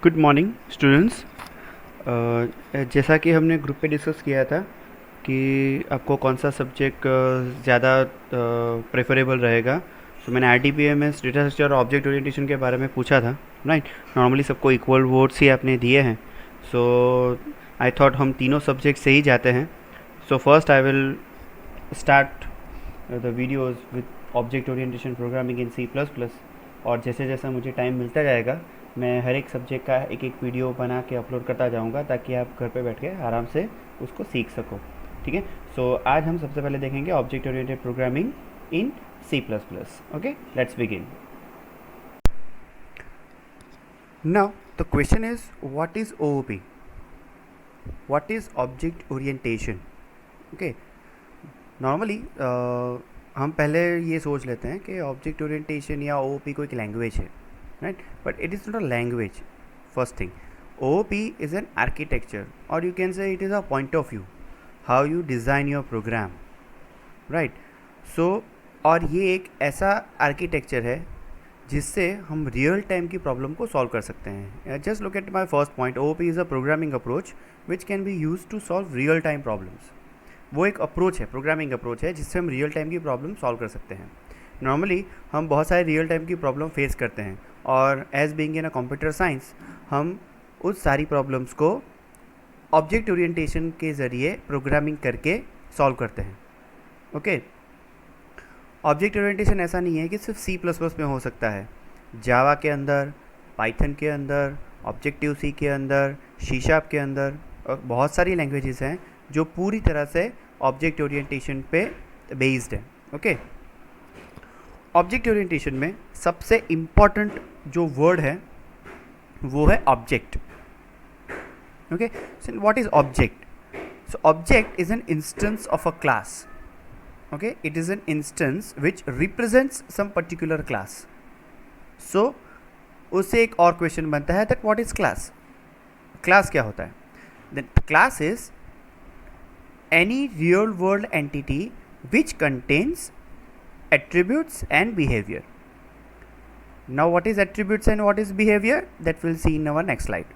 Good morning students. जैसा कि हमने ग्रुप पे डिस्कस किया था कि आपको कौन सा सब्जेक्ट ज़्यादा प्रेफरेबल रहेगा, सो मैंने RDBMS डेटा स्ट्रक्चर और ऑब्जेक्ट ओरिएंटेशन के बारे में पूछा था, राइट। नॉर्मली सबको इक्वल वोट्स ही आपने दिए हैं, सो आई थॉट हम तीनों सब्जेक्ट से ही जाते हैं। So first I will start the videos with object orientation programming in C++, और जैसे जैसा मुझे टाइम मिलता जाएगा मैं हर एक सब्जेक्ट का एक एक वीडियो बना के अपलोड करता जाऊंगा, ताकि आप घर पे बैठ के आराम से उसको सीख सको, ठीक है। सो आज हम सबसे पहले देखेंगे object oriented programming in C++। Okay, let's begin. Now the question is what is OOP, what is object orientation. Okay, normally हम पहले ये सोच लेते हैं कि ऑब्जेक्ट ओरिएंटेशन या OOP कोई एक लैंग्वेज है, right? But it is not a language. First thing, OOP is an architecture, or you can say it is a point of view, how you design your program, right? So और ये एक ऐसा architecture है जिससे हम real time की problem को solve कर सकते हैं। Just look at my first point, OOP is a programming approach which can be use to solve real time problems. वो एक अप्रोच है, प्रोग्रामिंग अप्रोच है, जिससे हम रियल टाइम की प्रॉब्लम सॉल्व कर सकते हैं। नॉर्मली हम बहुत सारे रियल टाइम की प्रॉब्लम फेस करते हैं, और as being in a computer science हम उस सारी प्रॉब्लम्स को ऑब्जेक्ट ओरिएंटेशन के ज़रिए प्रोग्रामिंग करके सॉल्व करते हैं। ओके, ऑब्जेक्ट ओरिएंटेशन ऐसा नहीं है कि सिर्फ C++ में हो सकता है, जावा के अंदर, पाइथन के अंदर, ऑब्जेक्टिव सी के अंदर, C# के अंदर, और बहुत सारी लैंग्वेजेस हैं जो पूरी तरह से ऑब्जेक्ट ओरिएंटेशन पे बेस्ड है। ओके, ऑब्जेक्ट ओरिएंटेशन में सबसे इम्पॉर्टेंट जो वर्ड है वो है object. Okay, so what is object? So object is an instance of a class. Okay, it is an instance which represents some particular class. So उससे एक और क्वेश्चन बनता है that what is class? Class क्या होता है? Then class is any real world entity which contains attributes and behavior. Now what is attributes and what is behavior? That we'll see in our next slide.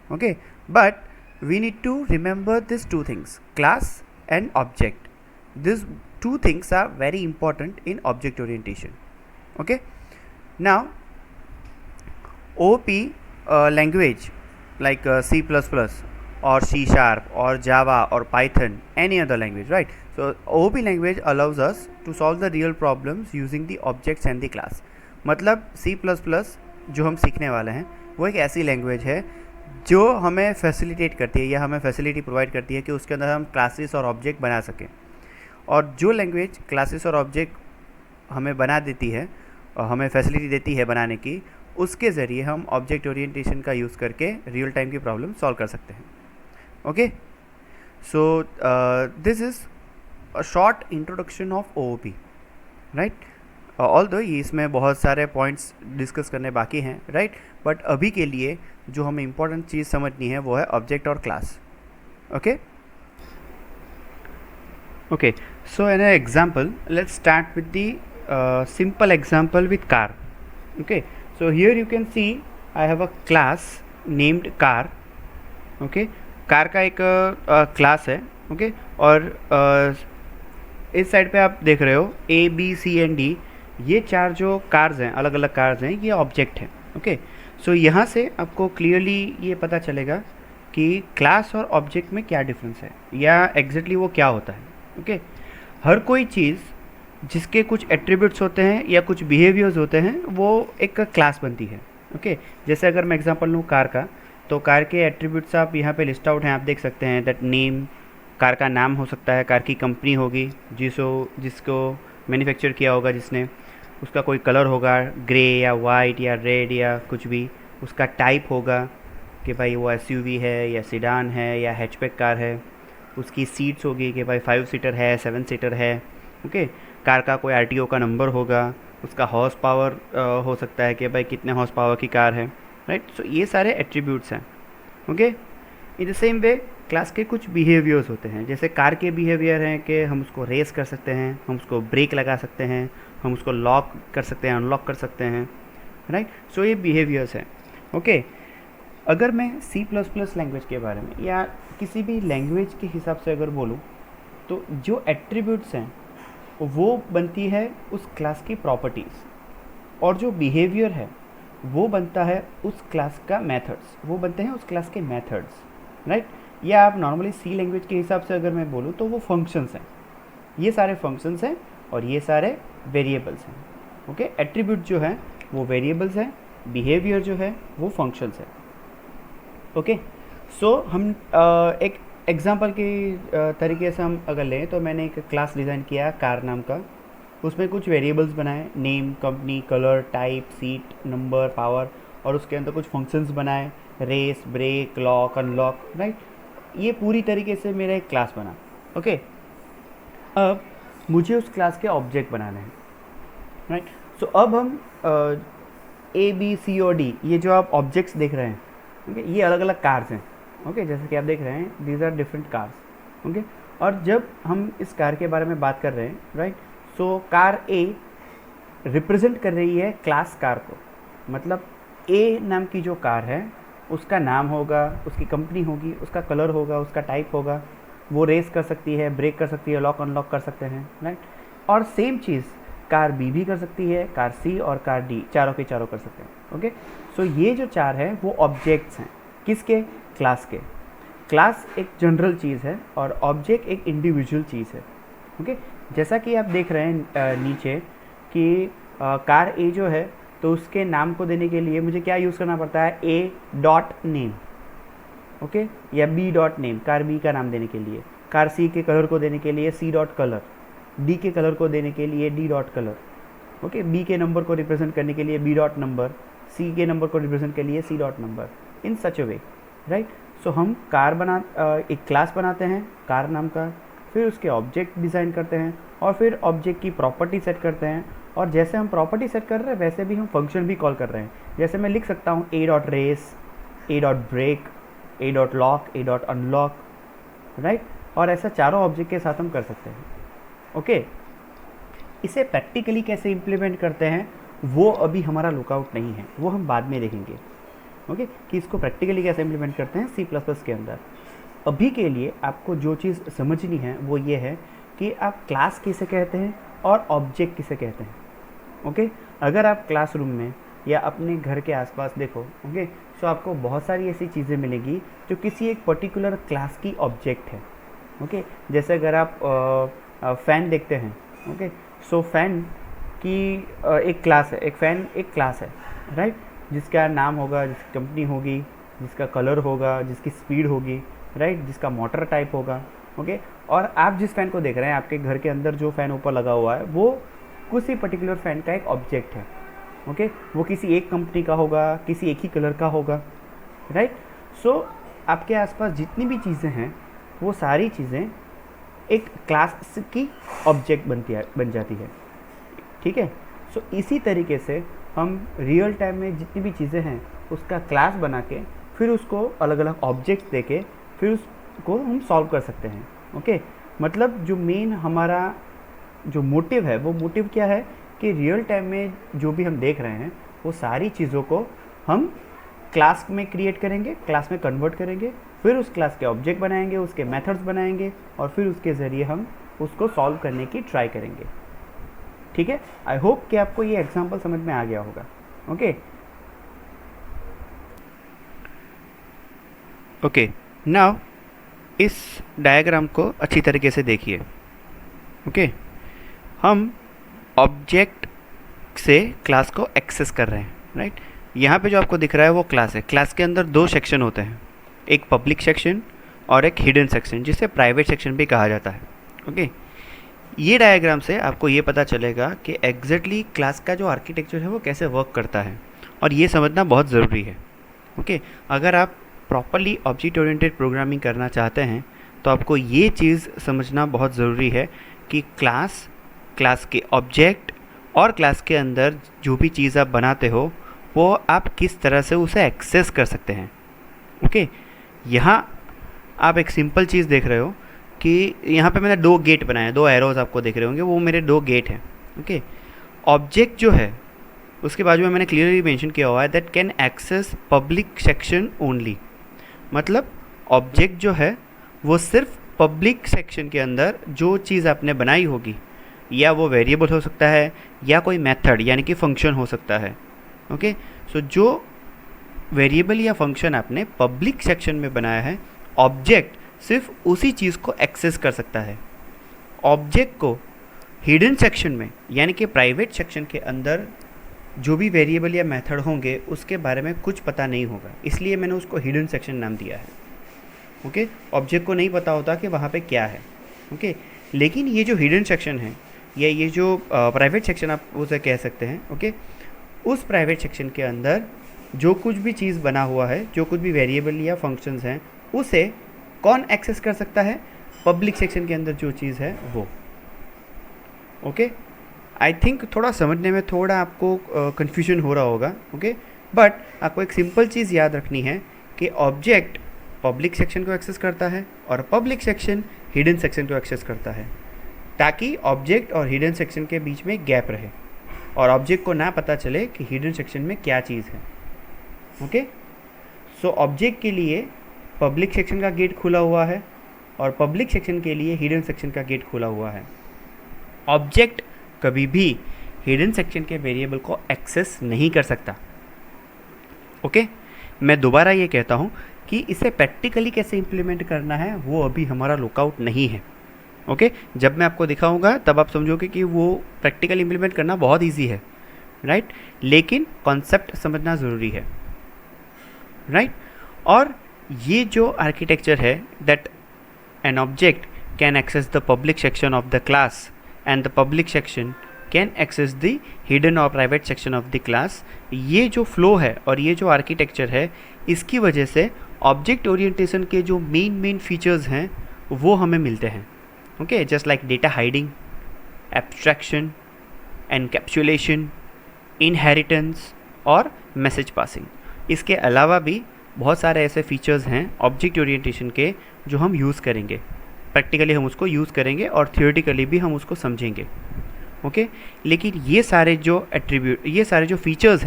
Okay, but we need to remember these two things, class and object. These two things are very important in object orientation. Okay, now OOP language like C++ or C# or Java or Python, any other language, right? So OOP language allows us to solve the real problems using the objects and the class. मतलब C++ जो हम सीखने वाले हैं वो एक ऐसी language है जो हमें फैसिलिटेट करती है या हमें फैसिलिटी प्रोवाइड करती है कि उसके अंदर हम क्लासेस और ऑब्जेक्ट बना सकें। और जो लैंग्वेज क्लासेस और ऑब्जेक्ट हमें बना देती है और हमें फैसिलिटी देती है बनाने की, उसके ज़रिए हम ऑब्जेक्ट ओरिएंटेशन का यूज़ करके रियल टाइम की प्रॉब्लम सॉल्व कर सकते हैं। Okay, so this is a short introduction of OOP, right. Although इसमें बहुत सारे पॉइंट्स डिस्कस करने बाकी हैं, राइट, बट अभी के लिए जो हमें इम्पोर्टेंट चीज़ समझनी है वो है ऑब्जेक्ट और class. Okay, okay, so an example, let's start with the simple example with car. Okay, so here you can see I have a class named car. Okay, car का एक क्लास है। Okay, और इस side पे आप देख रहे हो A, B, C, and D, ये चार जो कार्स हैं, अलग अलग कार्स हैं, ये ऑब्जेक्ट हैं। ओके, सो यहाँ से आपको क्लियरली ये पता चलेगा कि क्लास और ऑब्जेक्ट में क्या डिफरेंस है या एग्जैक्टली वो क्या होता है। ओके, हर कोई चीज़ जिसके कुछ एट्रीब्यूट्स होते हैं या कुछ बिहेवियर्स होते हैं वो एक क्लास बनती है। ओके, जैसे अगर मैं एग्जांपल लूँ कार का, तो कार के एट्रीब्यूट्स आप यहाँ पे लिस्ट आउट हैं, आप देख सकते हैं दैट नेम, कार का नाम हो सकता है, कार की कंपनी होगी जिसको मैन्युफैक्चर किया होगा जिसने, उसका कोई कलर होगा ग्रे या वाइट या रेड या कुछ भी, उसका टाइप होगा कि भाई वो SUV है या सीडान है या हैचबैक कार है, उसकी सीट्स होगी कि भाई 5 सीटर है 7 सीटर है। ओके, कार का कोई RTO का नंबर होगा, उसका हॉर्स पावर हो सकता है कि भाई कितने हॉर्स पावर की कार है, राइट। सो ये सारे एट्रीब्यूट्स हैं। Okay, in the same way class के कुछ बिहेवियर्स होते हैं, जैसे कार के बिहेवियर हैं कि हम उसको रेस कर सकते हैं, हम उसको ब्रेक लगा सकते हैं, हम उसको लॉक कर सकते हैं, अनलॉक कर सकते हैं, राइट। सो ये बिहेवियर्स हैं। ओके, अगर मैं C++ लैंग्वेज के बारे में या किसी भी लैंग्वेज के हिसाब से अगर बोलूँ, तो जो एट्रीब्यूट्स हैं वो बनती है उस क्लास की प्रॉपर्टीज़, और जो बिहेवियर है वो बनता है उस क्लास का मेथड्स, वो बनते हैं उस क्लास के मेथड्स, राइट। या आप नॉर्मली सी लैंग्वेज के हिसाब से अगर मैं बोलूँ तो वो फंक्शंस हैं, ये सारे फंक्शंस हैं और ये सारे वेरिएबल्स हैं। ओके, एट्रीब्यूट जो है वो वेरिएबल्स हैं, बिहेवियर जो है वो फंक्शंस है। ओके, सो हम एक एग्जांपल के तरीके से हम अगर लें तो मैंने एक क्लास डिज़ाइन किया कार नाम का, उसमें कुछ वेरिएबल्स बनाए, name, company, colour, type, seat, number, power, और उसके अंदर कुछ फंक्शंस बनाए, race, brake, lock, unlock, right. ये पूरी तरीके से मेरा एक क्लास बना। ओके, अब मुझे उस क्लास के ऑब्जेक्ट बनाने हैं, राइट। सो अब हम ए बी सी और डी, ये जो आप ऑब्जेक्ट्स देख रहे हैं, ओके, ये अलग अलग कार्स हैं। ओके, जैसे कि आप देख रहे हैं, these are different cars. Okay, और जब हम इस कार के बारे में बात कर रहे हैं, right, so car A represent कर रही है क्लास कार को, मतलब ए नाम की जो कार है उसका नाम होगा, उसकी कंपनी होगी, उसका कलर होगा, उसका टाइप होगा, वो रेस कर सकती है, ब्रेक कर सकती है, लॉक अनलॉक कर सकते हैं, राइट। और सेम चीज़ कार बी भी कर सकती है, कार सी और कार डी, चारों के चारों कर सकते हैं। ओके, सो ये जो चार है वो ऑब्जेक्ट्स हैं, किसके? क्लास के। क्लास एक जनरल चीज़ है और ऑब्जेक्ट एक इंडिविजुअल चीज़ है। ओके, जैसा कि आप देख रहे हैं नीचे कि कार ए जो है तो उसके नाम को देने के लिए मुझे क्या यूज़ करना पड़ता है? ए डॉट नेम, ओके, या B dot name, car B का नाम देने के लिए, कार सी के कलर को देने के लिए सी डॉट कलर, डी के कलर को देने के लिए D dot colour, okay, B के नंबर को रिप्रेजेंट करने के लिए बी डॉट नंबर, सी के नंबर को रिप्रेजेंट के लिए सी डॉट नंबर, इन सच अ वे, राइट। सो हम एक क्लास बनाते हैं कार नाम का, फिर उसके ऑब्जेक्ट डिज़ाइन करते हैं और फिर ऑब्जेक्ट की प्रॉपर्टी सेट करते हैं, और जैसे हम प्रॉपर्टी सेट कर रहे हैं वैसे भी हम फंक्शन भी कॉल कर रहे हैं। जैसे मैं लिख सकता हूँ A dot race, A dot brake, A dot lock, A dot unlock, right, और ऐसा चारों ऑब्जेक्ट के साथ हम कर सकते हैं। ओके, इसे प्रैक्टिकली कैसे इम्प्लीमेंट करते हैं वो अभी हमारा लुकआउट नहीं है, वो हम बाद में देखेंगे। ओके, कि इसको प्रैक्टिकली कैसे इम्प्लीमेंट करते हैं C++ के अंदर। अभी के लिए आपको जो चीज़ समझनी है वो ये है कि आप क्लास किसे कहते हैं और ऑब्जेक्ट किसे कहते हैं। ओके, अगर आप क्लासरूम में या अपने घर के आसपास देखो, ओके, सो आपको बहुत सारी ऐसी चीज़ें मिलेंगी जो किसी एक पर्टिकुलर क्लास की ऑब्जेक्ट है। ओके, जैसे अगर आप फ़ैन देखते हैं, ओके, सो फ़ैन की एक क्लास है, एक फ़ैन एक क्लास है, राइट, जिसका नाम होगा, जिसकी कंपनी होगी, जिसका कलर होगा, जिसकी स्पीड होगी, राइट, जिसका मोटर टाइप होगा। ओके, और आप जिस फ़ैन को देख रहे हैं, आपके घर के अंदर जो फ़ैन ऊपर लगा हुआ है वो किसी पर्टिकुलर फ़ैन का एक ऑब्जेक्ट है। ओके, वो किसी एक कंपनी का होगा, किसी एक ही कलर का होगा, राइट। सो आपके आसपास जितनी भी चीज़ें हैं वो सारी चीज़ें एक क्लास की ऑब्जेक्ट बन जाती है, ठीक है। सो इसी तरीके से हम रियल टाइम में जितनी भी चीज़ें हैं उसका क्लास बना के फिर उसको अलग अलग ऑब्जेक्ट्स दे के फिर उसको हम सॉल्व कर सकते हैं। ओके, मतलब जो मेन हमारा जो मोटिव है वो मोटिव क्या है कि रियल टाइम में जो भी हम देख रहे हैं वो सारी चीज़ों को हम क्लास में क्रिएट करेंगे, क्लास में कन्वर्ट करेंगे, फिर उस क्लास के ऑब्जेक्ट बनाएंगे, उसके मेथड्स बनाएंगे और फिर उसके ज़रिए हम उसको सॉल्व करने की ट्राई करेंगे। ठीक है, आई होप कि आपको ये एग्जांपल समझ में आ गया होगा। ओके, नाउ इस डायग्राम को अच्छी तरीके से देखिए। ओके, हम ऑब्जेक्ट से क्लास को एक्सेस कर रहे हैं, राइट। यहाँ पे जो आपको दिख रहा है वो क्लास है। क्लास के अंदर दो सेक्शन होते हैं, एक पब्लिक सेक्शन और एक हिडन सेक्शन, जिसे प्राइवेट सेक्शन भी कहा जाता है। ओके, ये डायग्राम से आपको ये पता चलेगा कि एग्जैक्टली क्लास का जो आर्किटेक्चर है वो कैसे वर्क करता है, और ये समझना बहुत ज़रूरी है। ओके, अगर आप प्रॉपरली ऑब्जेक्ट ओरिएंटेड प्रोग्रामिंग करना चाहते हैं तो आपको ये चीज़ समझना बहुत ज़रूरी है कि क्लास, क्लास के ऑब्जेक्ट और क्लास के अंदर जो भी चीज़ आप बनाते हो वो आप किस तरह से उसे एक्सेस कर सकते हैं। ओके, यहाँ आप एक सिंपल चीज़ देख रहे हो कि यहाँ पे मैंने दो गेट बनाए, दो एरोज आपको देख रहे होंगे, वो मेरे दो गेट हैं। ओके, ऑब्जेक्ट जो है उसके बाजू में मैंने क्लियरली मेंशन किया हुआ है that can access public section only. मतलब ऑब्जेक्ट जो है वो सिर्फ पब्लिक सेक्शन के अंदर जो चीज़ आपने बनाई होगी, या वो वेरिएबल हो सकता है या कोई मेथड यानी कि फंक्शन हो सकता है। ओके, सो जो वेरिएबल या फंक्शन आपने पब्लिक सेक्शन में बनाया है, ऑब्जेक्ट सिर्फ उसी चीज़ को एक्सेस कर सकता है। ऑब्जेक्ट को हिडन सेक्शन में यानी कि प्राइवेट सेक्शन के अंदर जो भी वेरिएबल या मेथड होंगे उसके बारे में कुछ पता नहीं होगा, इसलिए मैंने उसको हिडन सेक्शन नाम दिया है। ओके, ऑब्जेक्ट को नहीं पता होता कि वहाँ पे क्या है। ओके, लेकिन ये जो हिडन सेक्शन है या ये जो प्राइवेट सेक्शन आप उसे कह सकते हैं, ओके, उस प्राइवेट सेक्शन के अंदर जो कुछ भी चीज़ बना हुआ है, जो कुछ भी वेरिएबल या फंक्शंस हैं, उसे कौन एक्सेस कर सकता है? पब्लिक सेक्शन के अंदर जो चीज़ है वो। ओके, आई थिंक थोड़ा समझने में थोड़ा आपको कन्फ्यूजन हो रहा होगा। ओके, बट आपको एक सिंपल चीज़ याद रखनी है कि ऑब्जेक्ट पब्लिक सेक्शन को एक्सेस करता है और पब्लिक सेक्शन हिडन सेक्शन को एक्सेस करता है, ताकि ऑब्जेक्ट और हिडन सेक्शन के बीच में गैप रहे और ऑब्जेक्ट को ना पता चले कि हिडन सेक्शन में क्या चीज़ है। ओके, सो ऑब्जेक्ट के लिए पब्लिक सेक्शन का गेट खुला हुआ है और पब्लिक सेक्शन के लिए हिडन सेक्शन का गेट खुला हुआ है। ऑब्जेक्ट कभी भी हिडन सेक्शन के वेरिएबल को एक्सेस नहीं कर सकता। ओके, मैं दोबारा ये कहता हूँ कि इसे प्रैक्टिकली कैसे इम्प्लीमेंट करना है वो अभी हमारा लुकआउट नहीं है। ओके, जब मैं आपको दिखाऊंगा तब आप समझोगे कि वो प्रैक्टिकल इम्प्लीमेंट करना बहुत इजी है, राइट? लेकिन कॉन्सेप्ट समझना ज़रूरी है, राइट? और ये जो आर्किटेक्चर है that an object can access the public section of the class and the public section can access the hidden और private section of the class, ये जो फ्लो है और ये जो आर्किटेक्चर है, इसकी वजह से ऑब्जेक्ट ओरिएंटेशन के जो मेन फीचर्स हैं वो हमें मिलते हैं। Okay, just like data hiding, abstraction, encapsulation, inheritance और मैसेज पासिंग। इसके अलावा भी बहुत सारे ऐसे फीचर्स हैं ऑब्जेक्ट ओरिएंटेशन के जो हम यूज़ करेंगे, प्रैक्टिकली हम उसको यूज़ करेंगे और थियोरेटिकली भी हम उसको समझेंगे। ओके, लेकिन ये सारे जो फीचर्स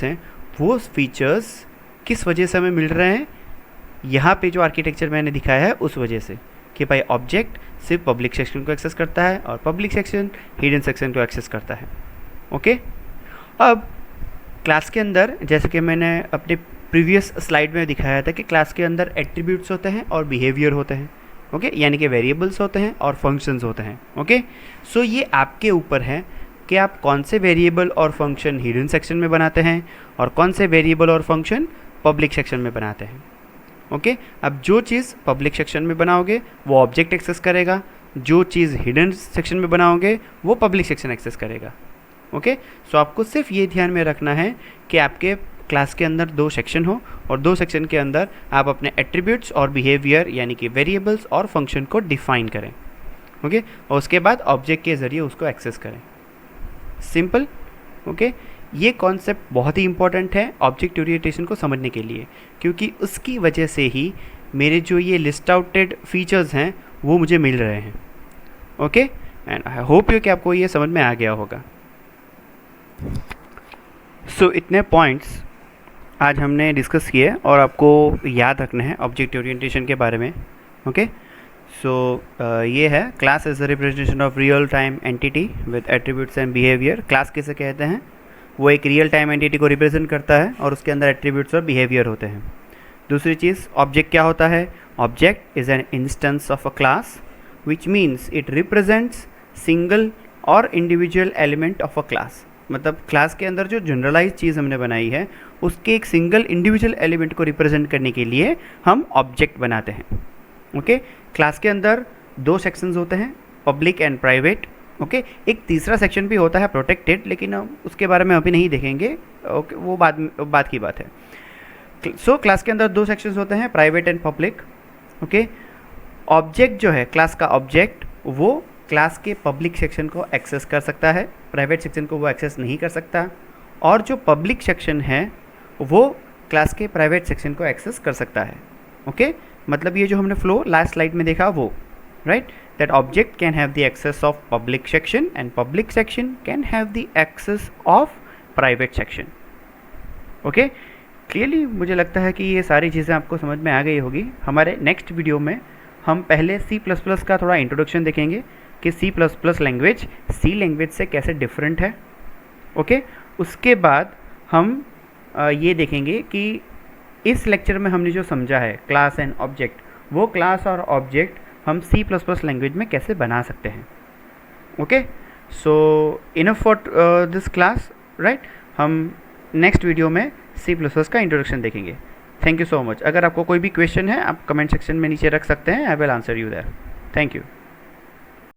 हैं वो फीचर्स किस वजह से हमें मिल रहे हैं? यहाँ पे जो आर्किटेक्चर मैंने दिखाया है उस वजह से कि भाई ऑब्जेक्ट सिर्फ पब्लिक सेक्शन को एक्सेस करता है और पब्लिक सेक्शन हिडन सेक्शन को एक्सेस करता है। ओके, अब क्लास के अंदर जैसे कि मैंने अपने प्रीवियस स्लाइड में दिखाया था कि क्लास के अंदर एट्रीब्यूट्स होते हैं और बिहेवियर होते हैं। ओके, यानी कि वेरिएबल्स होते हैं और फंक्शंस होते हैं। ओके, सो ये आपके ऊपर है कि आप कौन से वेरिएबल और फंक्शन हिडन सेक्शन में बनाते हैं और कौन से वेरिएबल और फंक्शन पब्लिक सेक्शन में बनाते हैं। ओके, अब जो चीज़ पब्लिक सेक्शन में बनाओगे वो ऑब्जेक्ट एक्सेस करेगा, जो चीज़ हिडन सेक्शन में बनाओगे वो पब्लिक सेक्शन एक्सेस करेगा। ओके, सो आपको सिर्फ ये ध्यान में रखना है कि आपके क्लास के अंदर 2 सेक्शन हो और 2 सेक्शन के अंदर आप अपने एट्रीब्यूट्स और बिहेवियर यानी कि वेरिएबल्स और फंक्शन को डिफाइन करें। ओके, और उसके बाद ऑब्जेक्ट के ज़रिए उसको एक्सेस करें। सिंपल। ओके, ये कॉन्सेप्ट बहुत ही इंपॉर्टेंट है ऑब्जेक्ट ओरिएंटेशन को समझने के लिए, क्योंकि उसकी वजह से ही मेरे जो ये लिस्ट आउटेड फीचर्स हैं वो मुझे मिल रहे हैं। Okay, and I hope you कि आपको ये समझ में आ गया होगा। सो इतने पॉइंट्स आज हमने डिस्कस किए और आपको याद रखना है ऑब्जेक्ट ओरिएंटेशन के बारे में। ओके, सो ये है class as a representation of real time entity with attributes and behaviour. Class किसे कहते हैं? वो एक रियल टाइम एंटिटी को रिप्रेजेंट करता है और उसके अंदर एट्रीब्यूट्स और बिहेवियर होते हैं। दूसरी चीज़, ऑब्जेक्ट क्या होता है? Object is an instance of a class which means it represents single और individual element of a class. मतलब क्लास के अंदर जो जनरलाइज चीज़ हमने बनाई है उसके एक सिंगल इंडिविजुअल एलिमेंट को रिप्रेजेंट करने के लिए हम ऑब्जेक्ट बनाते हैं। ओके, क्लास के अंदर 2 सेक्शंस होते हैं, पब्लिक एंड प्राइवेट। ओके, एक तीसरा सेक्शन भी होता है प्रोटेक्टेड, लेकिन उसके बारे में अभी नहीं देखेंगे। ओके, वो बाद की बात है। सो क्लास के अंदर 2 सेक्शंस होते हैं, private and public. Okay, object जो है क्लास का ऑब्जेक्ट वो क्लास के पब्लिक सेक्शन को एक्सेस कर सकता है, प्राइवेट सेक्शन को वो एक्सेस नहीं कर सकता, और जो पब्लिक सेक्शन है वो क्लास के प्राइवेट सेक्शन को एक्सेस कर सकता है। ओके, मतलब ये जो हमने फ्लो लास्ट स्लाइड में देखा वो, right? that object can have the access of public section and public section can have the access of private section. Okay clearly मुझे लगता है कि ये सारी चीज़ें आपको समझ में आ गई होगी. हमारे नेक्स्ट वीडियो में हम पहले C++ का थोड़ा इंट्रोडक्शन देखेंगे कि C++ लैंग्वेज C लैंग्वेज से कैसे डिफरेंट है. ओके उसके बाद हम ये देखेंगे कि इस लेक्चर में हमने जो समझा है क्लास एंड ऑब्जेक्ट, वो क्लास और ऑब्जेक्ट हम C++ लैंग्वेज में कैसे बना सकते हैं. Okay so enough for this class right. हम नेक्स्ट वीडियो में C++ का इंट्रोडक्शन देखेंगे. Thank you so much. अगर आपको कोई भी क्वेश्चन है आप कमेंट सेक्शन में नीचे रख सकते हैं. I will answer you there. Thank you.